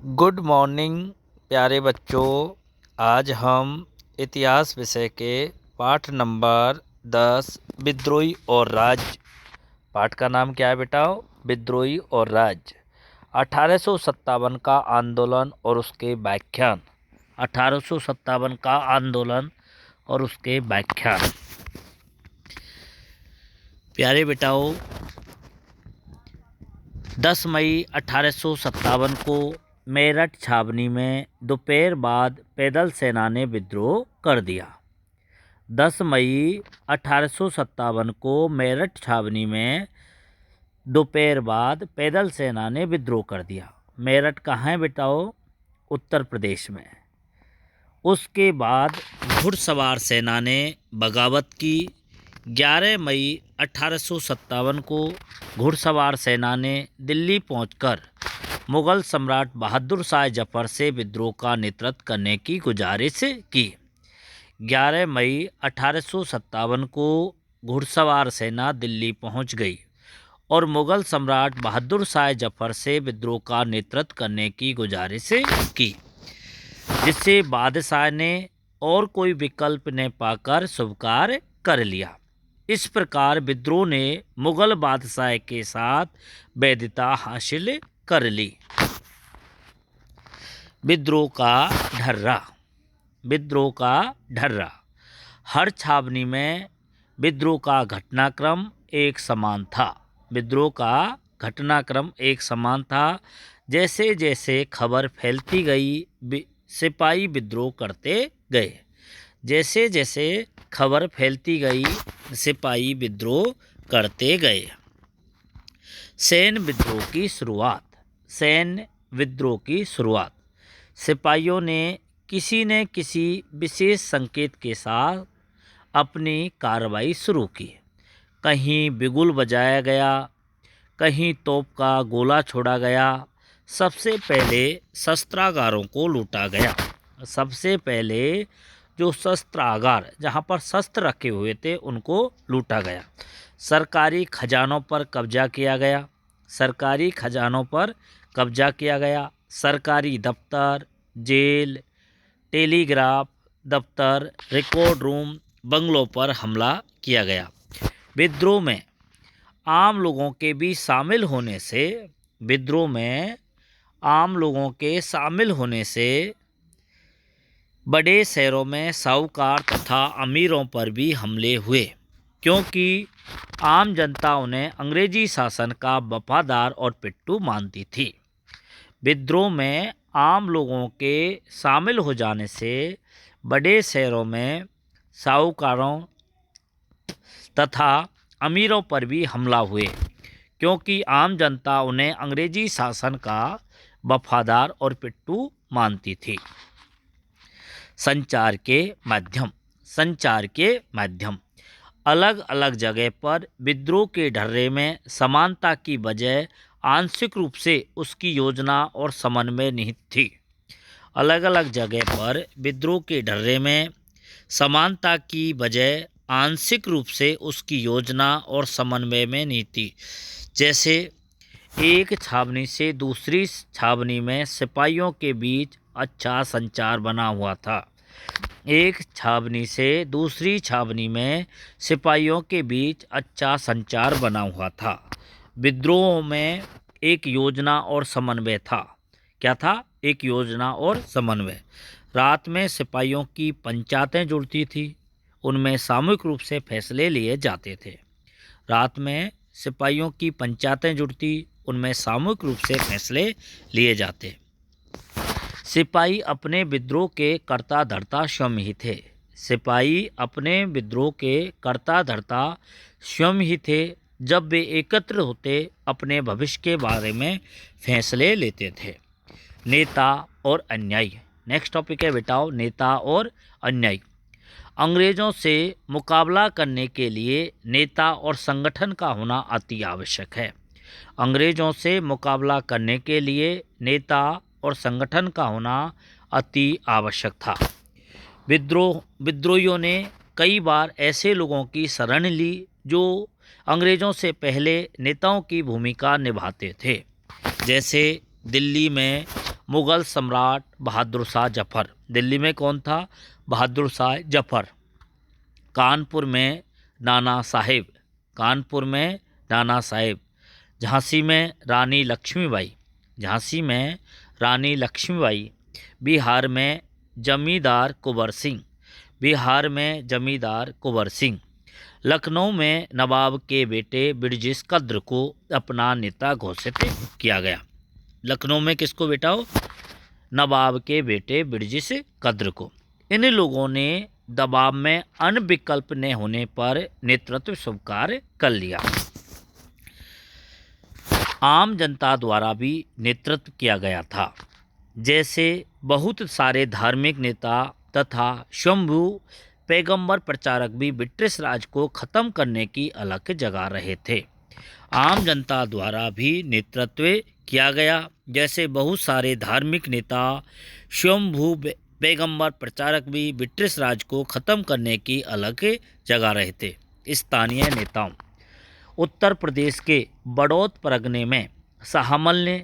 Good morning प्यारे बच्चों। आज हम इतिहास विषय के पाठ नंबर 10 विद्रोही और राज्य। पाठ का नाम क्या है बेटा? विद्रोही और राज्य। 1857 का आंदोलन और उसके व्याख्यान। 1857 का आंदोलन और उसके व्याख्यान। प्यारे बेटाओ, 10 मई 1857 को मेरठ छावनी में दोपहर बाद पैदल सेना ने विद्रोह कर दिया। 10 मई 1857 को मेरठ छावनी में दोपहर बाद पैदल सेना ने विद्रोह कर दिया। मेरठ कहाँ है बेटाओ? उत्तर प्रदेश में। उसके बाद घुड़सवार सेना ने बगावत की। 11 मई 1857 को घुड़सवार सेना ने दिल्ली पहुंचकर मुगल सम्राट बहादुर शाह जफर से विद्रोह का नेतृत्व करने की गुजारिश की। 11 मई 1857 को घुड़सवार सेना दिल्ली पहुंच गई और मुगल सम्राट बहादुर शाह जफर से विद्रोह का नेतृत्व करने की गुजारिश की, जिससे बादशाह ने और कोई विकल्प न पाकर स्वीकार कर लिया। इस प्रकार विद्रोह ने मुगल बादशाह के साथ वैधता हासिल कर ली। विद्रोह का ढर्रा। विद्रोह का ढर्रा। हर छावनी में विद्रोह का घटनाक्रम एक समान था। विद्रोह का घटनाक्रम एक समान था। जैसे जैसे खबर फैलती गई, सिपाही विद्रोह करते गए। जैसे जैसे खबर फैलती गई, सिपाही विद्रोह करते गए। सैन्य विद्रोह की शुरुआत। सैन्य विद्रोह की शुरुआत। सिपाहियों ने किसी न किसी विशेष संकेत के साथ अपनी कार्रवाई शुरू की। कहीं बिगुल बजाया गया, कहीं तोप का गोला छोड़ा गया। सबसे पहले शस्त्रागारों को लूटा गया। सबसे पहले जो शस्त्रागार, जहाँ पर शस्त्र रखे हुए थे, उनको लूटा गया। सरकारी खजानों पर कब्जा किया गया। सरकारी खजानों पर कब्जा किया गया। सरकारी दफ्तर, जेल, टेलीग्राफ दफ्तर, रिकॉर्ड रूम, बंगलों पर हमला किया गया। विद्रोह में आम लोगों के भी शामिल होने से विद्रोह में आम लोगों के शामिल होने से बड़े शहरों में साहूकार तथा अमीरों पर भी हमले हुए, क्योंकि आम जनता उन्हें अंग्रेजी शासन का वफादार और पिट्ठू मानती थी। विद्रोह में आम लोगों के शामिल हो जाने से बड़े शहरों में साहूकारों तथा अमीरों पर भी हमला हुए, क्योंकि आम जनता उन्हें अंग्रेजी शासन का वफादार और पिट्ठू मानती थी। संचार के माध्यम। संचार के माध्यम। अलग अलग जगह पर विद्रोह के ढर्रे में समानता की बजाय आंशिक रूप से उसकी योजना और समन्वय निहित थी। अलग अलग जगह पर विद्रोह के ढर्रे में समानता की बजाय आंशिक रूप से उसकी योजना और समन्वय में निहित थी। जैसे एक छावनी से दूसरी छावनी में सिपाहियों के बीच अच्छा संचार बना हुआ था। एक छावनी से दूसरी छावनी में सिपाहियों के बीच अच्छा संचार बना हुआ था। विद्रोह में एक योजना और समन्वय था। क्या था? एक योजना और समन्वय। रात में सिपाहियों की पंचायतें जुड़ती थी, उनमें सामूहिक रूप से फैसले लिए जाते थे। रात में सिपाहियों की पंचायतें जुड़ती, उनमें सामूहिक रूप से फैसले लिए जाते। सिपाही अपने विद्रोह के कर्ता धर्ता स्वयं ही थे। सिपाही अपने विद्रोह के कर्ता धर्ता स्वयं ही थे। जब वे एकत्र होते, अपने भविष्य के बारे में फैसले लेते थे। नेता और अन्यायी। नेक्स्ट टॉपिक है बेटाओ, नेता और अन्यायी। अंग्रेजों से मुकाबला करने के लिए नेता और संगठन का होना अति आवश्यक है। अंग्रेजों से मुकाबला करने के लिए नेता और संगठन का होना अति आवश्यक था। विद्रोहियों ने कई बार ऐसे लोगों की शरण ली जो अंग्रेजों से पहले नेताओं की भूमिका निभाते थे। जैसे दिल्ली में मुग़ल सम्राट बहादुर शाह जफ़र। दिल्ली में कौन था? बहादुर शाह जफ़र। कानपुर में नाना साहेब। कानपुर में नाना साहेब। झांसी में रानी लक्ष्मीबाई। झांसी में रानी लक्ष्मीबाई। बिहार में जमींदार कुंवर सिंह। बिहार में जमींदार कुंवर सिंह। लखनऊ में नवाब के बेटे ब्रिजेश कद्र को अपना नेता घोषित किया गया। लखनऊ में किसको बेटा हो? नवाब के बेटे ब्रिजेश कद्र को। इन लोगों ने दबाव में अन्य विकल्प न होने पर नेतृत्व स्वीकार कर लिया। आम जनता द्वारा भी नेतृत्व किया गया था। जैसे बहुत सारे धार्मिक नेता तथा शंभु पैगंबर प्रचारक भी ब्रिटिश राज को ख़त्म करने की अलख जगा रहे थे। आम जनता द्वारा भी नेतृत्व किया गया। जैसे बहुत सारे धार्मिक नेता शंभु पैगंबर प्रचारक भी ब्रिटिश राज को ख़त्म करने की अलख जगा रहे थे। स्थानीय नेताओं। उत्तर प्रदेश के बड़ौद परगने में शाहमल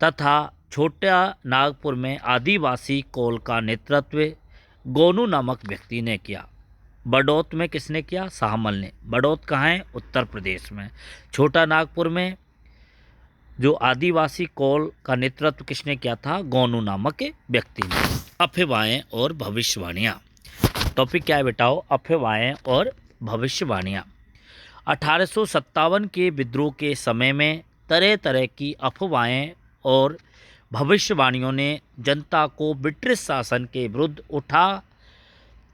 तथा छोटा नागपुर में आदिवासी कोल का नेतृत्व गोनू नामक व्यक्ति ने किया। बड़ौद में किसने किया? शाहमल ने। बड़ौद कहाँ है? उत्तर प्रदेश में। छोटा नागपुर में जो आदिवासी कोल का नेतृत्व किसने किया था? गोनू नामक व्यक्ति ने। अफवाहें और भविष्यवाणियाँ। टॉपिक क्या है बेटाओ? अफवाहें और भविष्यवाणियाँ। 1857 के विद्रोह के समय में तरह तरह की अफवाहें और भविष्यवाणियों ने जनता को ब्रिटिश शासन के विरुद्ध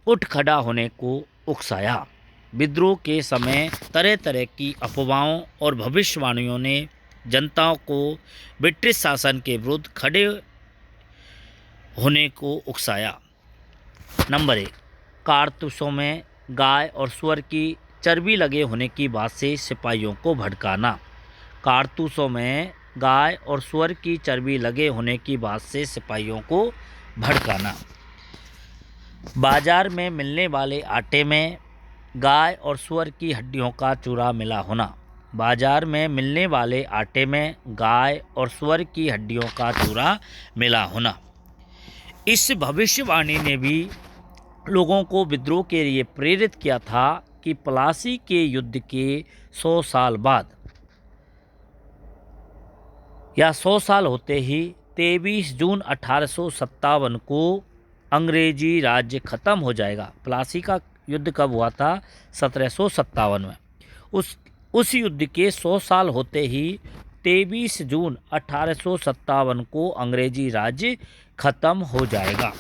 उठ खड़ा होने को उकसाया। विद्रोह के समय तरह तरह की अफवाहों और भविष्यवाणियों ने जनता को ब्रिटिश शासन के विरुद्ध खड़े होने को उकसाया। नंबर 1, कारतूसों में गाय और सुअर की चर्बी लगे होने की बात से सिपाहियों को भड़काना। कारतूसों में गाय और सुअर की चर्बी लगे होने की बात से सिपाहियों को भड़काना। बाजार में मिलने वाले आटे में गाय और सुअर की हड्डियों का चूरा मिला होना। बाजार में मिलने वाले आटे में गाय और सुअर की हड्डियों का चूरा मिला होना। इस भविष्यवाणी ने भी लोगों को विद्रोह के लिए प्रेरित किया था कि प्लासी के युद्ध के 100 साल बाद या 100 साल होते ही 23 जून 1857 को अंग्रेजी राज्य खत्म हो जाएगा। प्लासी का युद्ध कब हुआ था? 1757 में। उस युद्ध के 100 साल होते ही 23 जून 1857 को अंग्रेजी राज्य खत्म हो जाएगा।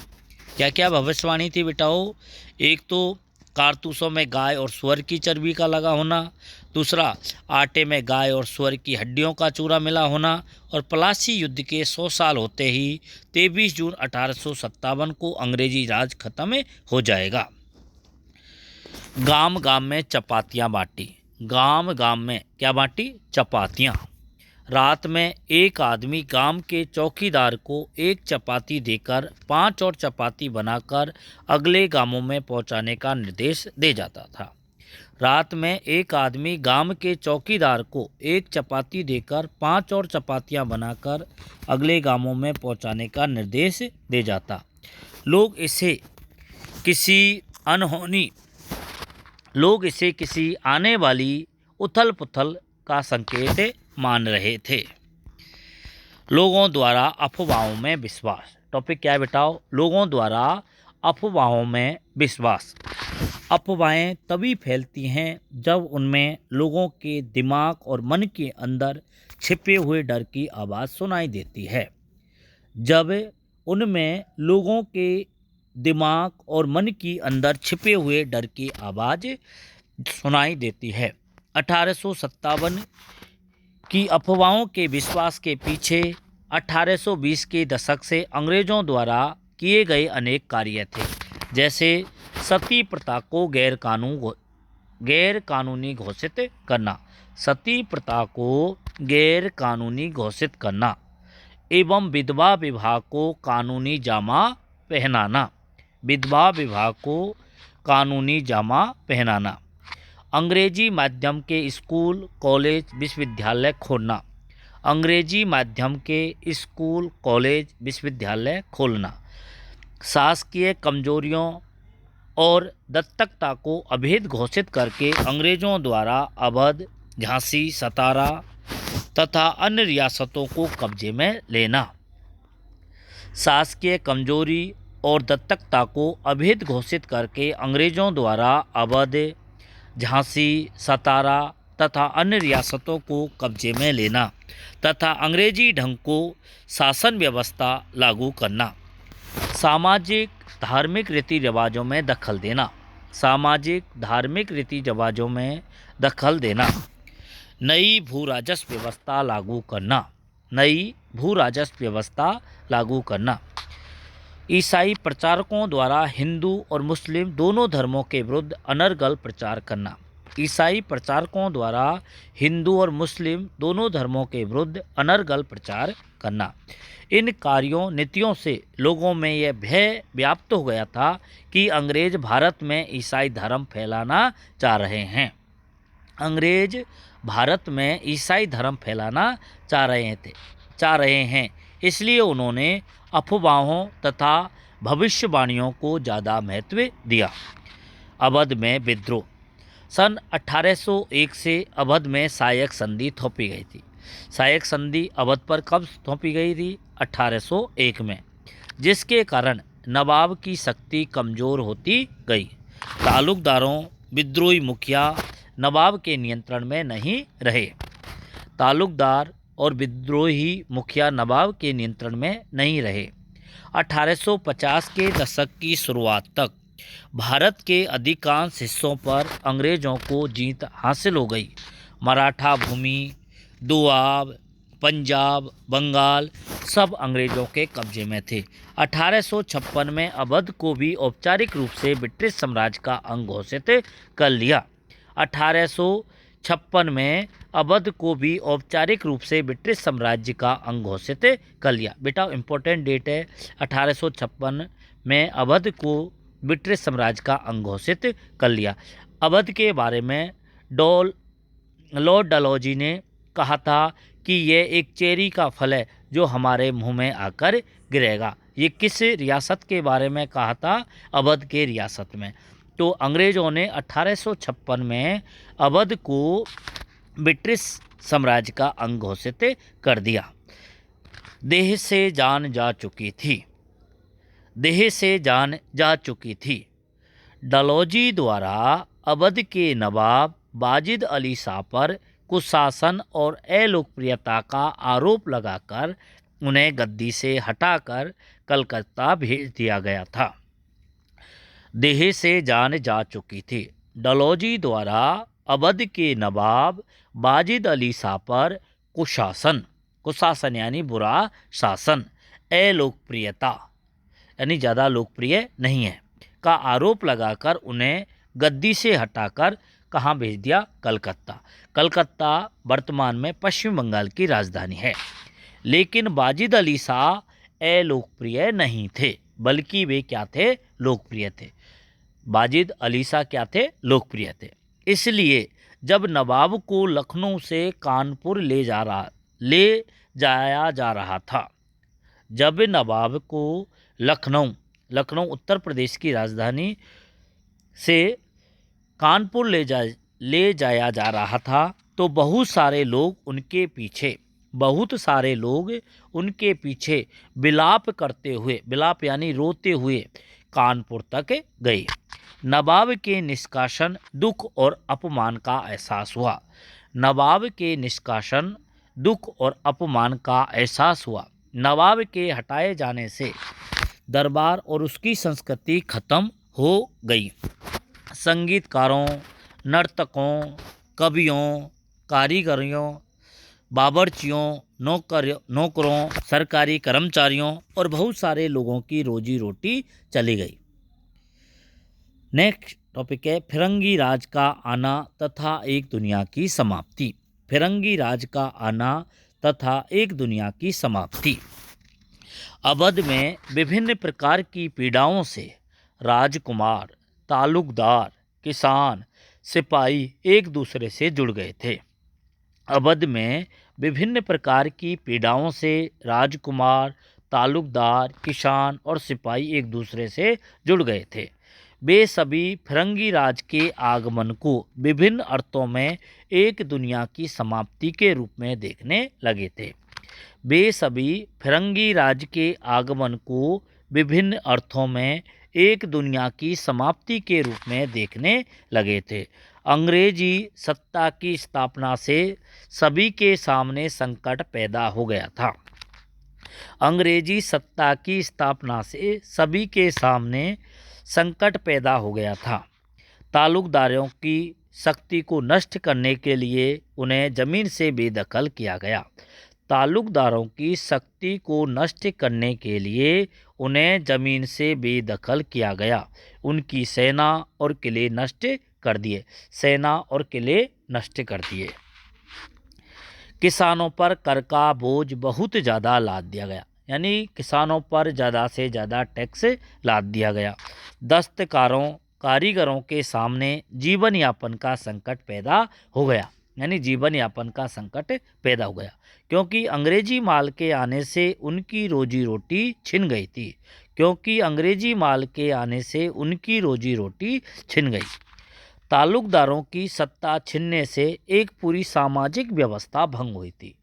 क्या क्या भविष्यवाणी थी बेटाओ? एक तो कारतूसों में गाय और सुअर की चर्बी का लगा होना, दूसरा आटे में गाय और सुअर की हड्डियों का चूरा मिला होना, और प्लासी युद्ध के 100 साल होते ही 23 जून 1857 को अंग्रेजी राज खत्म हो जाएगा। गांव गांव में चपातियाँ बांटी। गांव गांव में क्या बांटी? चपातियाँ। रात में एक आदमी गांव के चौकीदार को एक चपाती देकर 5 और चपाती बनाकर अगले गांवों में पहुंचाने का निर्देश दे जाता था। रात में एक आदमी गांव के चौकीदार को एक चपाती देकर 5 और चपातियां बनाकर अगले गांवों में पहुंचाने का निर्देश दे जाता। लोग इसे किसी आने वाली उथल पुथल का संकेत मान रहे थे। लोगों द्वारा अफवाहों में विश्वास। टॉपिक क्या है बेटाओ? लोगों द्वारा अफवाहों में विश्वास। अफवाहें तभी फैलती हैं जब उनमें लोगों के दिमाग और मन के अंदर छिपे हुए डर की आवाज़ सुनाई देती है। जब उनमें लोगों के दिमाग और मन के अंदर छिपे हुए डर की आवाज़ सुनाई देती है। 1857 की अफवाहों के विश्वास के पीछे 1820 के दशक से अंग्रेज़ों द्वारा किए गए अनेक कार्य थे। जैसे सती प्रथा को गैर कानूनी घोषित करना। सती प्रथा को गैर कानूनी घोषित करना एवं विधवा विवाह को कानूनी जामा पहनाना। विधवा विवाह को कानूनी जामा पहनाना। अंग्रेजी माध्यम के स्कूल, कॉलेज, विश्वविद्यालय खोलना। अंग्रेजी माध्यम के स्कूल, कॉलेज, विश्वविद्यालय खोलना, शासकीय कमजोरियों और दत्तकता को अवैध घोषित करके अंग्रेजों द्वारा अवध, झांसी, सतारा तथा अन्य रियासतों को कब्जे में लेना, शासकीय कमजोरी और दत्तकता को अवैध घोषित करके अंग्रेजों द्वारा अवध, झांसी, सतारा तथा अन्य रियासतों को कब्जे में लेना तथा अंग्रेजी ढंग को शासन व्यवस्था लागू करना, सामाजिक धार्मिक रीति रिवाजों में दखल देना, सामाजिक धार्मिक रीति रिवाजों में दखल देना, नई भू राजस्व व्यवस्था लागू करना, नई भू राजस्व व्यवस्था लागू करना, ईसाई प्रचारकों द्वारा हिंदू और मुस्लिम दोनों धर्मों के विरुद्ध अनर्गल प्रचार करना, ईसाई प्रचारकों द्वारा हिंदू और मुस्लिम दोनों धर्मों के विरुद्ध अनर्गल प्रचार करना। इन कार्यों नीतियों से लोगों में यह भय व्याप्त हो गया था कि अंग्रेज भारत में ईसाई धर्म फैलाना चाह रहे हैं, अंग्रेज भारत में ईसाई धर्म फैलाना चाह रहे हैं। इसलिए उन्होंने अफवाहों तथा भविष्यवाणियों को ज़्यादा महत्व दिया। अवध में विद्रोह। सन 1801 से अवध में सहायक संधि थोपी गई थी। सहायक संधि अवध पर कब थोपी गई थी? 1801 में, जिसके कारण नवाब की शक्ति कमज़ोर होती गई। तालुकदारों, विद्रोही मुखिया नवाब के नियंत्रण में नहीं रहे। तालुकदार और विद्रोही मुखिया नवाब के नियंत्रण में नहीं रहे। 1850 के दशक की शुरुआत तक भारत के अधिकांश हिस्सों पर अंग्रेजों को जीत हासिल हो गई। मराठा भूमि, दुआब, पंजाब, बंगाल सब अंग्रेजों के कब्जे में थे। 1856 में अवध को भी औपचारिक रूप से ब्रिटिश साम्राज्य का अंग घोषित कर लिया। 1856 में अवध को भी औपचारिक रूप से ब्रिटिश साम्राज्य का अंग घोषित कर लिया। बेटा इम्पोर्टेंट डेट है, 1856 में अवध को ब्रिटिश साम्राज्य का अंग घोषित कर लिया। अवध के बारे में लॉर्ड डलहौजी ने कहा था कि यह एक चेरी का फल है जो हमारे मुंह में आकर गिरेगा। ये किस रियासत के बारे में कहा था? अवध के रियासत में। तो अंग्रेज़ों ने 1856 में अवध को ब्रिटिश साम्राज्य का अंग घोषित कर दिया। देह से जान जा चुकी थी, देह से जान जा चुकी थी। डलहौजी द्वारा अवध के नवाब वाजिद अली शाह पर कुशासन और अलोकप्रियता का आरोप लगाकर उन्हें गद्दी से हटाकर कलकत्ता भेज दिया गया था। देह से जान जा चुकी थी। डलहौजी द्वारा अवध के नवाब वाजिद अली शाह पर कुशासन यानी बुरा शासन, अलोकप्रियता यानी ज़्यादा लोकप्रिय नहीं है का आरोप लगाकर उन्हें गद्दी से हटाकर कहाँ भेज दिया? कलकत्ता। कलकत्ता वर्तमान में पश्चिम बंगाल की राजधानी है। लेकिन वाजिद अली शाह अलोकप्रिय नहीं थे, बल्कि वे क्या थे? लोकप्रिय थे। वाजिद अली शाह क्या थे? लोकप्रिय थे। इसलिए जब नवाब को लखनऊ से कानपुर ले जाया जा रहा था, जब नवाब को लखनऊ उत्तर प्रदेश की राजधानी से कानपुर ले जाया जा रहा था, तो बहुत सारे लोग उनके पीछे विलाप करते हुए, विलाप यानी रोते हुए कानपुर तक गए। नवाब के निष्कासन, दुख और अपमान का एहसास हुआ। नवाब के निष्कासन, दुख और अपमान का एहसास हुआ। नवाब के हटाए जाने से दरबार और उसकी संस्कृति खत्म हो गई। संगीतकारों, नर्तकों, कवियों, कारीगरों, बावर्चियों, नौकरों, सरकारी कर्मचारियों और बहुत सारे लोगों की रोजी रोटी चली गई। नेक्स्ट टॉपिक है फिरंगी राज का आना तथा एक दुनिया की समाप्ति। फिरंगी राज का आना तथा एक दुनिया की समाप्ति। अवध में विभिन्न प्रकार की पीड़ाओं से राजकुमार, तालुकदार, किसान, सिपाही एक दूसरे से जुड़ गए थे। अवध में विभिन्न प्रकार की पीड़ाओं से राजकुमार, तालुकदार, किसान और सिपाही एक दूसरे से जुड़ गए थे। वे सभी फिरंगी राज के आगमन को विभिन्न अर्थों में एक दुनिया की समाप्ति के रूप में देखने लगे थे। वे सभी फिरंगी राज के आगमन को विभिन्न अर्थों में एक दुनिया की समाप्ति के रूप में देखने लगे थे। अंग्रेजी सत्ता की स्थापना से सभी के सामने संकट पैदा हो गया था। अंग्रेजी सत्ता की स्थापना से सभी के सामने संकट पैदा हो गया था। तालुकदारों की शक्ति को नष्ट करने के लिए उन्हें जमीन से बेदखल किया गया। तालुकदारों की शक्ति को नष्ट करने के लिए उन्हें जमीन से बेदखल किया गया। उनकी सेना और किले नष्ट कर दिए। सेना और किले नष्ट कर दिए। किसानों पर कर का बोझ बहुत ज़्यादा लाद दिया गया, यानी किसानों पर ज़्यादा से ज़्यादा टैक्स लाद दिया गया। दस्तकारों, कारीगरों के सामने जीवन यापन का संकट पैदा हो गया, यानी जीवन यापन का संकट पैदा हो गया, क्योंकि अंग्रेजी माल के आने से उनकी रोजी रोटी छिन गई थी। क्योंकि अंग्रेजी माल के आने से उनकी रोजी रोटी छिन गई। तालुकदारों की सत्ता छिनने से एक पूरी सामाजिक व्यवस्था भंग हुई थी।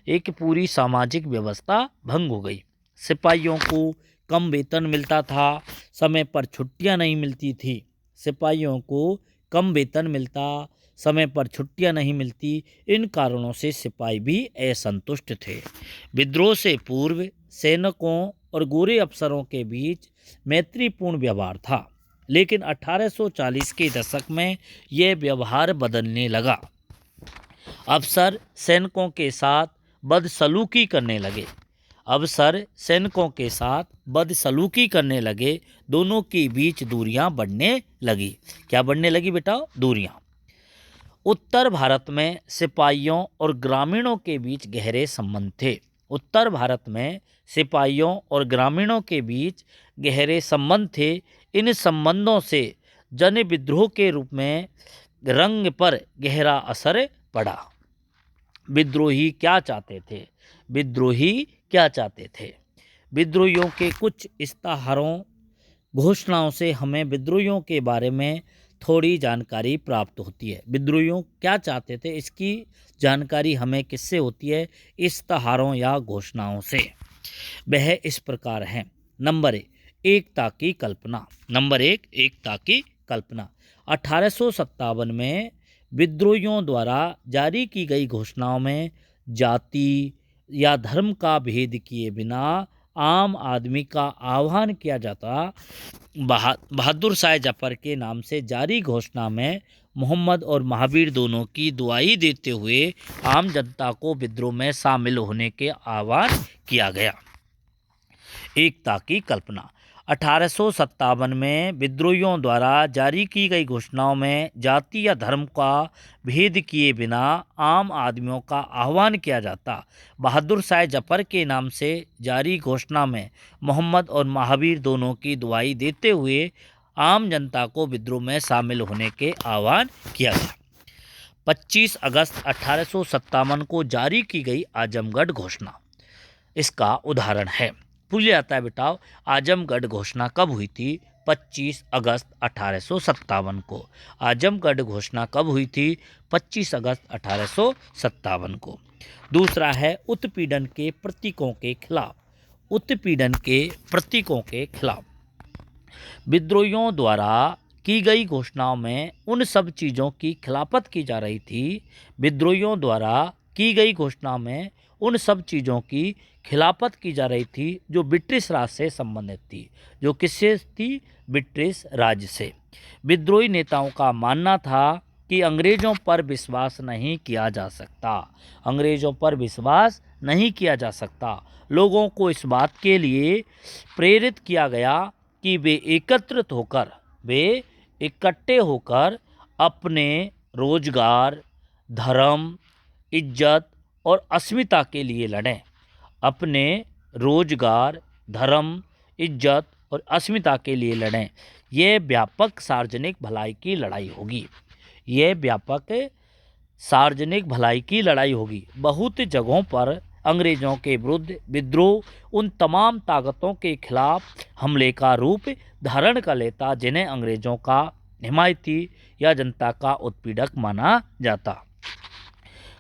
एक पूरी सामाजिक व्यवस्था भंग हो गई। सिपाहियों को कम वेतन मिलता था, समय पर छुट्टियां नहीं मिलती थी। सिपाहियों को कम वेतन मिलता, समय पर छुट्टियां नहीं मिलती। इन कारणों से सिपाही भी असंतुष्ट थे। विद्रोह से पूर्व सैनिकों और गोरे अफसरों के बीच मैत्रीपूर्ण व्यवहार था, लेकिन 1840 के दशक में यह व्यवहार बदलने लगा। अफसर सैनिकों के साथ बदसलूकी करने लगे। अफसर सैनिकों के साथ बदसलूकी करने लगे। दोनों के बीच दूरियां बढ़ने लगी। क्या बढ़ने लगी बेटा? दूरियां। उत्तर भारत में सिपाहियों और ग्रामीणों के बीच गहरे संबंध थे। उत्तर भारत में सिपाहियों और ग्रामीणों के बीच गहरे संबंध थे। इन संबंधों से जन विद्रोह के रूप में रंग पर गहरा असर पड़ा। विद्रोही क्या चाहते थे? विद्रोही क्या चाहते थे? विद्रोहियों के कुछ इस्ताहारों, घोषणाओं से हमें विद्रोहियों के बारे में थोड़ी जानकारी प्राप्त होती है। विद्रोहियों क्या चाहते थे, इसकी जानकारी हमें किससे होती है? इस्ताहारों या घोषणाओं से। वह इस प्रकार हैं। नंबर 1, एकता की कल्पना। नंबर 1, एकता की कल्पना। 1857 में विद्रोहियों द्वारा जारी की गई घोषणाओं में जाति या धर्म का भेद किए बिना आम आदमी का आह्वान किया जाता। बहादुर शाह जफर के नाम से जारी घोषणा में मोहम्मद और महावीर दोनों की दुआई देते हुए आम जनता को विद्रोह में शामिल होने के आह्वान किया गया। एकता की कल्पना। 1857 में विद्रोहियों द्वारा जारी की गई घोषणाओं में जाति या धर्म का भेद किए बिना आम आदमियों का आह्वान किया जाता। बहादुर शाह जफर के नाम से जारी घोषणा में मोहम्मद और महावीर दोनों की दुआई देते हुए आम जनता को विद्रोह में शामिल होने के आह्वान किया गया। 25 अगस्त 1857 को जारी की गई आजमगढ़ घोषणा इसका उदाहरण है। पूछ जाता है बेटा, आजमगढ़ घोषणा कब हुई थी? 25 अगस्त 1857 को। आजमगढ़ घोषणा कब हुई थी? 25 अगस्त 1857 को। दूसरा है उत्पीड़न के प्रतीकों के खिलाफ। उत्पीड़न के प्रतीकों के खिलाफ। विद्रोहियों द्वारा की गई घोषणाओं में उन सब चीज़ों की खिलाफत की जा रही थी। विद्रोहियों द्वारा की गई घोषणा में उन सब चीज़ों की खिलाफत की जा रही थी जो ब्रिटिश राज से संबंधित थी। जो किससे थी? ब्रिटिश राज से। विद्रोही नेताओं का मानना था कि अंग्रेज़ों पर विश्वास नहीं किया जा सकता। अंग्रेज़ों पर विश्वास नहीं किया जा सकता। लोगों को इस बात के लिए प्रेरित किया गया कि वे इकट्ठे होकर अपने रोजगार, धर्म, इज्जत और अस्मिता के लिए लड़ें। अपने रोजगार, धर्म, इज्जत और अस्मिता के लिए लड़ें। यह व्यापक सार्वजनिक भलाई की लड़ाई होगी। यह व्यापक सार्वजनिक भलाई की लड़ाई होगी। बहुत जगहों पर अंग्रेजों के विरुद्ध विद्रोह उन तमाम ताकतों के खिलाफ हमले का रूप धारण कर लेता जिन्हें अंग्रेजों का हिमायती या जनता का उत्पीड़क माना जाता।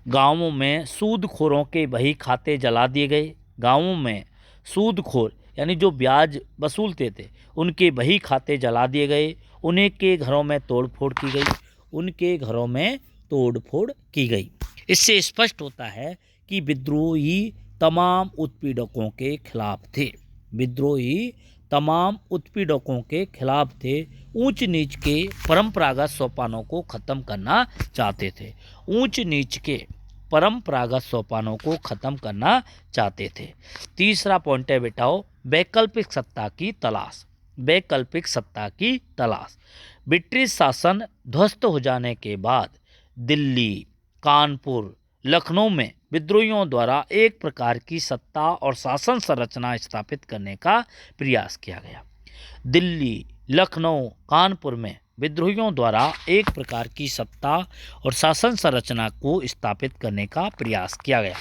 गांवों में सूदखोरों के बही खाते जला दिए गए। गांवों में सूदखोर यानी जो ब्याज वसूलते थे उनके बही खाते जला दिए गए। उन्हीं के घरों में तोड़फोड़ की गई। उनके घरों में तोड़फोड़ की गई। इससे स्पष्ट होता है कि विद्रोही तमाम उत्पीड़कों के खिलाफ थे। विद्रोही तमाम उत्पीड़कों के खिलाफ थे। ऊंच नीच के परंपरागत सोपानों को खत्म करना चाहते थे। ऊंच नीच के परंपरागत सोपानों को खत्म करना चाहते थे। तीसरा पॉइंट है बेटाओ, वैकल्पिक सत्ता की तलाश। वैकल्पिक सत्ता की तलाश। ब्रिटिश शासन ध्वस्त हो जाने के बाद दिल्ली, कानपुर, लखनऊ में विद्रोहियों द्वारा एक प्रकार की सत्ता और शासन संरचना स्थापित करने का प्रयास किया गया। दिल्ली, लखनऊ, कानपुर में विद्रोहियों द्वारा एक प्रकार की सत्ता और शासन संरचना को स्थापित करने का प्रयास किया गया।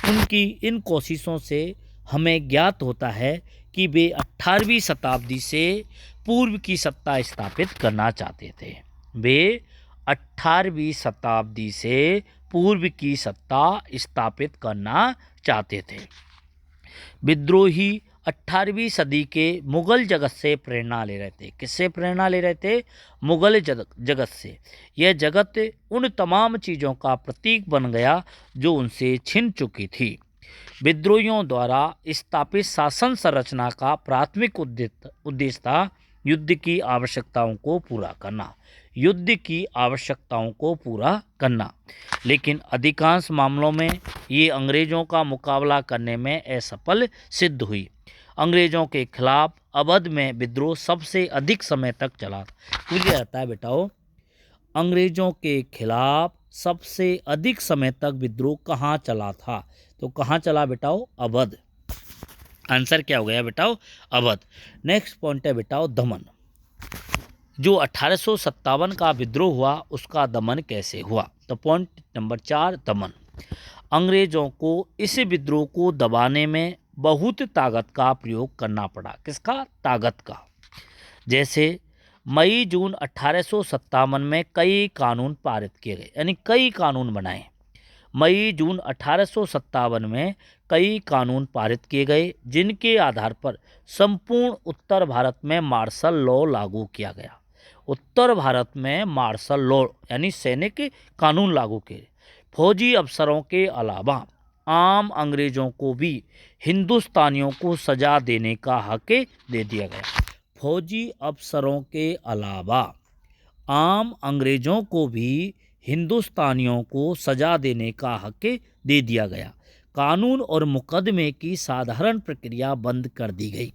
उनकी इन कोशिशों से हमें ज्ञात होता है कि वे 18वीं शताब्दी से पूर्व की सत्ता स्थापित करना चाहते थे। वे 18वीं शताब्दी से पूर्व की सत्ता स्थापित करना चाहते थे। विद्रोही 18वीं सदी के मुगल जगत से प्रेरणा ले रहे थे। किससे प्रेरणा ले रहे थे? मुगल जगत से। यह जगत उन तमाम चीज़ों का प्रतीक बन गया जो उनसे छिन चुकी थी। विद्रोहियों द्वारा स्थापित शासन संरचना का प्राथमिक उद्देश्य था युद्ध की आवश्यकताओं को पूरा करना। युद्ध की आवश्यकताओं को पूरा करना। लेकिन अधिकांश मामलों में ये अंग्रेजों का मुकाबला करने में असफल सिद्ध हुई। अंग्रेजों के खिलाफ अवध में विद्रोह सबसे अधिक समय तक चला। क्लियर रहता है बेटाओ, अंग्रेजों के खिलाफ सबसे अधिक समय तक विद्रोह कहाँ चला था? तो कहाँ चला बेटाओ? अवध। आंसर क्या हो गया बेटाओ? अवध। नेक्स्ट पॉइंट है बेटाओ दमन। जो 1857 का विद्रोह हुआ उसका दमन कैसे हुआ? तो पॉइंट नंबर 4 दमन। अंग्रेजों को इस विद्रोह को दबाने में बहुत ताकत का प्रयोग करना पड़ा। किसका? ताकत का। जैसे मई जून 1857 में कई कानून पारित किए गए, यानी कई कानून बनाए। मई जून 1857 में कई कानून पारित किए गए जिनके आधार पर संपूर्ण उत्तर भारत में मार्शल लॉ लागू किया गया। उत्तर भारत में मार्शल लॉ यानी सैनिक कानून लागू किए। फौजी अफसरों के अलावा आम अंग्रेजों को भी हिंदुस्तानियों को सजा देने का हक दे दिया गया। फौजी अफसरों के अलावा आम अंग्रेजों को भी हिंदुस्तानियों को सजा देने का हक दे दिया गया। कानून और मुकदमे की साधारण प्रक्रिया बंद कर दी गई।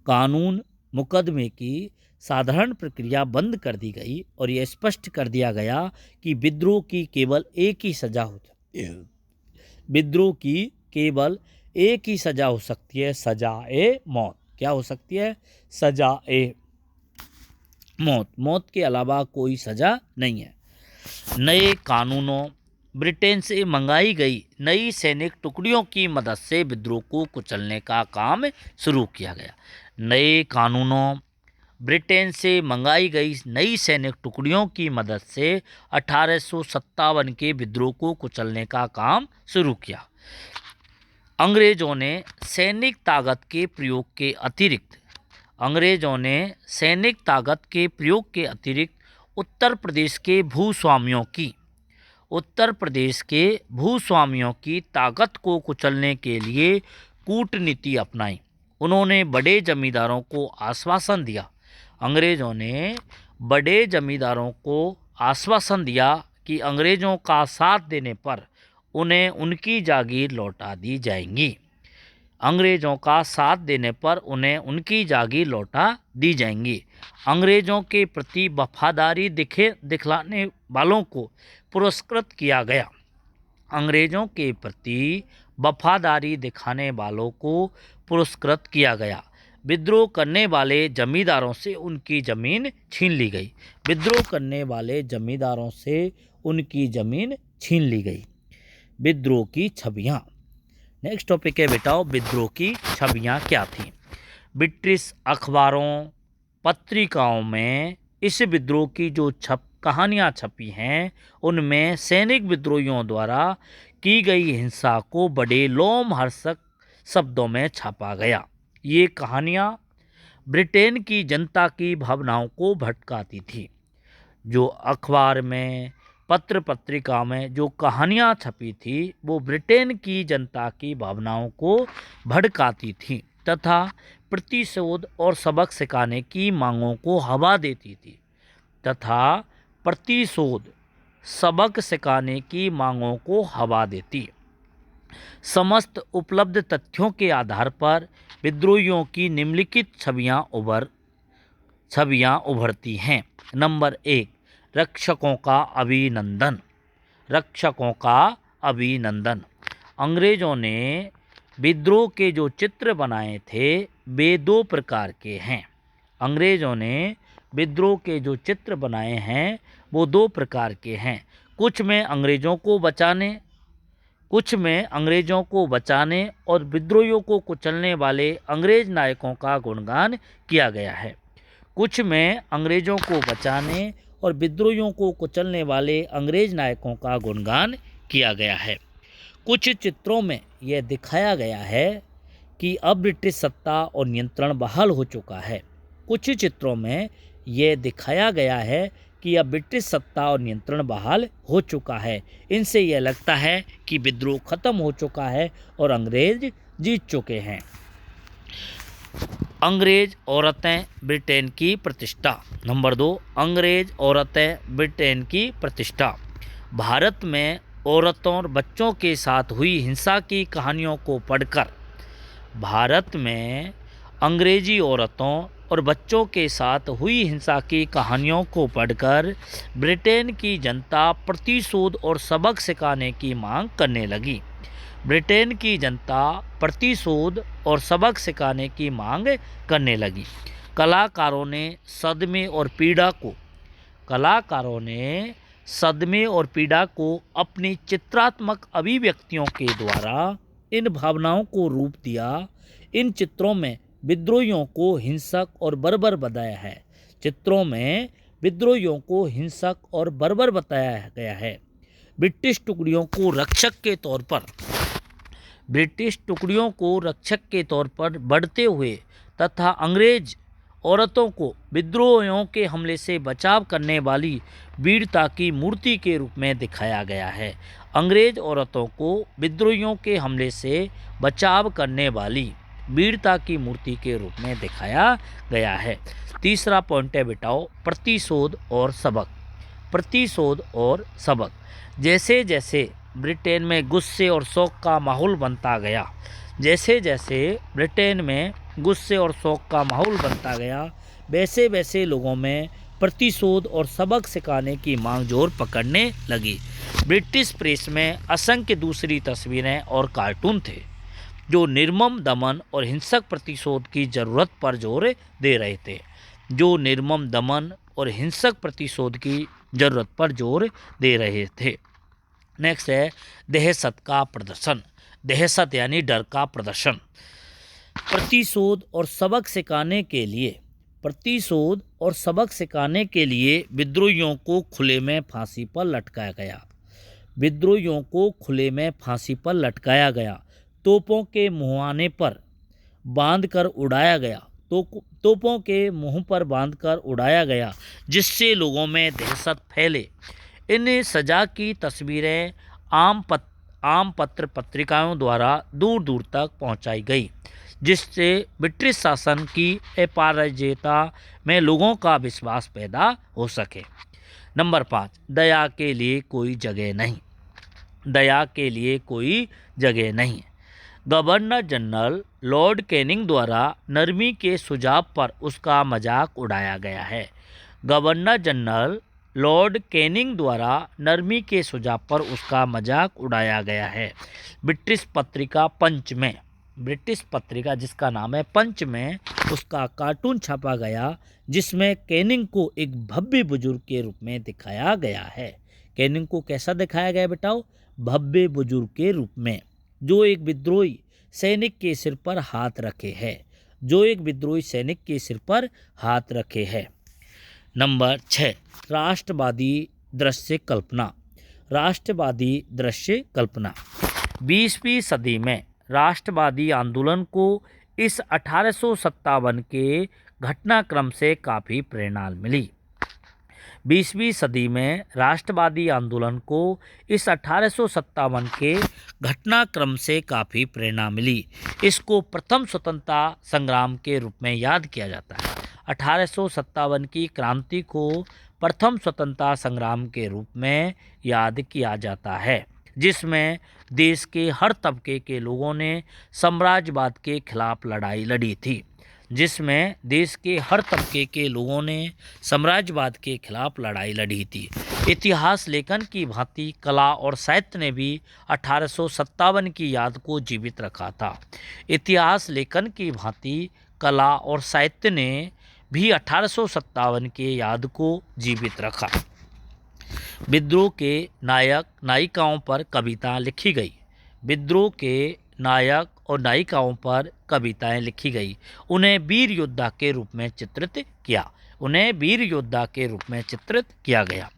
कानून मुकदमे की साधारण प्रक्रिया बंद कर दी गई और यह स्पष्ट कर दिया गया कि विद्रोह की केवल एक ही सजा हो सकती है। विद्रोह की केवल एक ही सजा हो सकती है, सजाए मौत। क्या हो सकती है? सजाए मौत। मौत के अलावा कोई सजा नहीं है। नए कानूनों, ब्रिटेन से मंगाई गई नई सैनिक टुकड़ियों की मदद से विद्रोह को कुचलने का काम शुरू किया गया। नए कानूनों, ब्रिटेन से मंगाई गई नई सैनिक टुकड़ियों की मदद से 1857 के विद्रोह को कुचलने का काम शुरू किया। अंग्रेजों ने सैनिक ताकत के प्रयोग के अतिरिक्त उत्तर प्रदेश के भूस्वामियों की ताकत को कुचलने के लिए कूटनीति अपनाई। उन्होंने बड़े जमींदारों को आश्वासन दिया। अंग्रेजों ने बड़े जमींदारों को आश्वासन दिया कि अंग्रेजों का साथ देने पर उन्हें उनकी जागीर लौटा दी जाएंगी। अंग्रेजों का साथ देने पर उन्हें उनकी जागीर लौटा दी जाएंगी। अंग्रेजों के प्रति वफादारी दिखलाने वालों को पुरस्कृत किया गया। अंग्रेजों के प्रति वफादारी दिखाने वालों को पुरस्कृत किया गया। विद्रोह करने वाले जमींदारों से उनकी ज़मीन छीन ली गई। विद्रोह करने वाले जमींदारों से उनकी ज़मीन छीन ली गई। विद्रोह की छवियाँ। नेक्स्ट टॉपिक है बेटाओ, विद्रोह की छवियाँ क्या थीं। ब्रिटिश अखबारों पत्रिकाओं में इस विद्रोह की जो कहानियाँ छपी हैं, उनमें सैनिक विद्रोहियों द्वारा की गई हिंसा को बड़े लोमहर्षक शब्दों में छापा गया। ये कहानियाँ ब्रिटेन की जनता की भावनाओं को भटकाती थी। जो अखबार में, पत्र पत्रिका में जो कहानियाँ छपी थी, वो ब्रिटेन की जनता की भावनाओं को भड़काती थी तथा प्रतिशोध और सबक सिखाने की मांगों को हवा देती थी सबक सिखाने की मांगों को हवा देती। समस्त उपलब्ध तथ्यों के आधार पर विद्रोहियों की निम्नलिखित छवियां उभरती हैं। नंबर 1, रक्षकों का अभिनंदन। रक्षकों का अभिनंदन। अंग्रेजों ने विद्रोह के जो चित्र बनाए थे, वे 2 प्रकार के हैं। अंग्रेजों ने विद्रोह के जो चित्र बनाए हैं, वो 2 प्रकार के हैं। कुछ में अंग्रेजों को बचाने और विद्रोहियों को कुचलने वाले अंग्रेज नायकों का गुणगान किया गया है। कुछ में अंग्रेजों को बचाने और विद्रोहियों को कुचलने वाले अंग्रेज नायकों का गुणगान किया गया है। कुछ चित्रों में यह दिखाया गया है कि अब ब्रिटिश सत्ता और नियंत्रण बहाल हो चुका है। कुछ चित्रों में यह दिखाया गया है कि अब ब्रिटिश सत्ता और नियंत्रण बहाल हो चुका है। इनसे यह लगता है कि विद्रोह खत्म हो चुका है और अंग्रेज जीत चुके हैं। अंग्रेज औरतें ब्रिटेन की प्रतिष्ठा। नंबर 2, अंग्रेज औरतें ब्रिटेन की प्रतिष्ठा। भारत में औरतों और बच्चों के साथ हुई हिंसा की कहानियों को पढ़कर, भारत में अंग्रेजी औरतों और बच्चों के साथ हुई हिंसा की कहानियों को पढ़कर ब्रिटेन की जनता प्रतिशोध और सबक सिखाने की मांग करने लगी। ब्रिटेन की जनता प्रतिशोध और सबक सिखाने की मांग करने लगी। कलाकारों ने सदमे और पीड़ा को अपनी चित्रात्मक अभिव्यक्तियों के द्वारा इन भावनाओं को रूप दिया। इन चित्रों में विद्रोहियों को हिंसक और बर्बर बताया है। ब्रिटिश टुकड़ियों को रक्षक के तौर पर बढ़ते हुए तथा अंग्रेज औरतों को विद्रोहियों के हमले से बचाव करने वाली वीरता की मूर्ति के रूप में दिखाया गया है। अंग्रेज औरतों को विद्रोहियों के हमले से बचाव करने वाली वीरता की मूर्ति के रूप में दिखाया गया है। तीसरा पॉइंट है बेटाओ, प्रतिशोध और सबक। जैसे जैसे ब्रिटेन में गुस्से और शोक का माहौल बनता गया, वैसे वैसे लोगों में प्रतिशोध और सबक सिखाने की मांग जोर पकड़ने लगी। ब्रिटिश प्रेस में असंख्य दूसरी तस्वीरें और कार्टून थे जो निर्मम दमन और हिंसक प्रतिशोध की जरूरत पर जोर दे रहे थे। नेक्स्ट है दहशत यानी डर का प्रदर्शन। प्रतिशोध और सबक सिखाने के लिए विद्रोहियों को खुले में फांसी पर लटकाया गया। तोपों के मुहाने पर बांधकर उड़ाया गया, जिससे लोगों में दहशत फैले। इन सजा की तस्वीरें आम पत्र पत्रिकाओं द्वारा दूर दूर तक पहुंचाई गई, जिससे ब्रिटिश शासन की अपराजिता में लोगों का विश्वास पैदा हो सके। नंबर 5, दया के लिए कोई जगह नहीं। गवर्नर जनरल लॉर्ड कैनिंग द्वारा नरमी के सुझाव पर उसका मजाक उड़ाया गया है। ब्रिटिश पत्रिका जिसका नाम है पंच में उसका कार्टून छापा गया, जिसमें कैनिंग को एक भव्य बुजुर्ग के रूप में दिखाया गया है। कैनिंग को कैसा दिखाया गया बेटाओ? भव्य बुजुर्ग के रूप में, जो एक विद्रोही सैनिक के सिर पर हाथ रखे है, जो एक विद्रोही सैनिक के सिर पर हाथ रखे है। नंबर 6, राष्ट्रवादी दृश्य कल्पना। राष्ट्रवादी दृश्य कल्पना। 20वीं सदी में राष्ट्रवादी आंदोलन को इस 1857 के घटनाक्रम से काफ़ी प्रेरणा मिली। 20वीं सदी में राष्ट्रवादी आंदोलन को इस 1857 के घटनाक्रम से काफ़ी प्रेरणा मिली। इसको प्रथम स्वतंत्रता संग्राम के रूप में याद किया जाता है। 1857 की क्रांति को प्रथम स्वतंत्रता संग्राम के रूप में याद किया जाता है, जिसमें देश के हर तबके के लोगों ने साम्राज्यवाद के खिलाफ लड़ाई लड़ी थी। जिसमें देश के हर तबके के लोगों ने साम्राज्यवाद के खिलाफ लड़ाई लड़ी थी। इतिहास लेखन की भांति कला और साहित्य ने भी 1857 की याद को जीवित रखा था। इतिहास लेखन की भांति कला और साहित्य ने भी 1857 के याद को जीवित रखा। विद्रोह के नायक नायिकाओं पर कविता लिखी गई। विद्रोह के नायक और नायिकाओं पर कविताएं लिखी गई। उन्हें वीर योद्धा के रूप में चित्रित किया। उन्हें वीर योद्धा के रूप में चित्रित किया गया।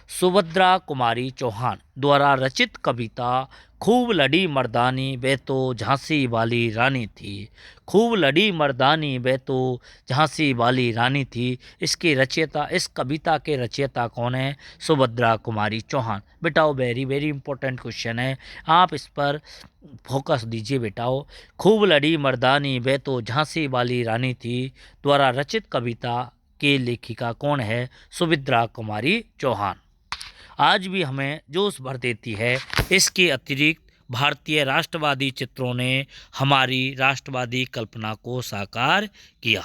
सुभद्रा कुमारी चौहान द्वारा रचित कविता खूब लड़ी मर्दानी वे तो झांसी वाली रानी थी। खूब लड़ी मर्दानी वे तो झांसी वाली रानी थी। इसके रचयिता, इस कविता के रचयिता कौन है? सुभद्रा कुमारी चौहान। बेटाओ वेरी वेरी इंपॉर्टेंट क्वेश्चन है, आप इस पर फोकस दीजिए बेटाओ। खूब लड़ी मर्दानी वे तो झांसी वाली रानी थी द्वारा रचित कविता के लेखिका कौन है? सुभद्रा कुमारी चौहान। आज भी हमें जोश भर देती है। इसके अतिरिक्त भारतीय राष्ट्रवादी चित्रों ने हमारी राष्ट्रवादी कल्पना को साकार किया।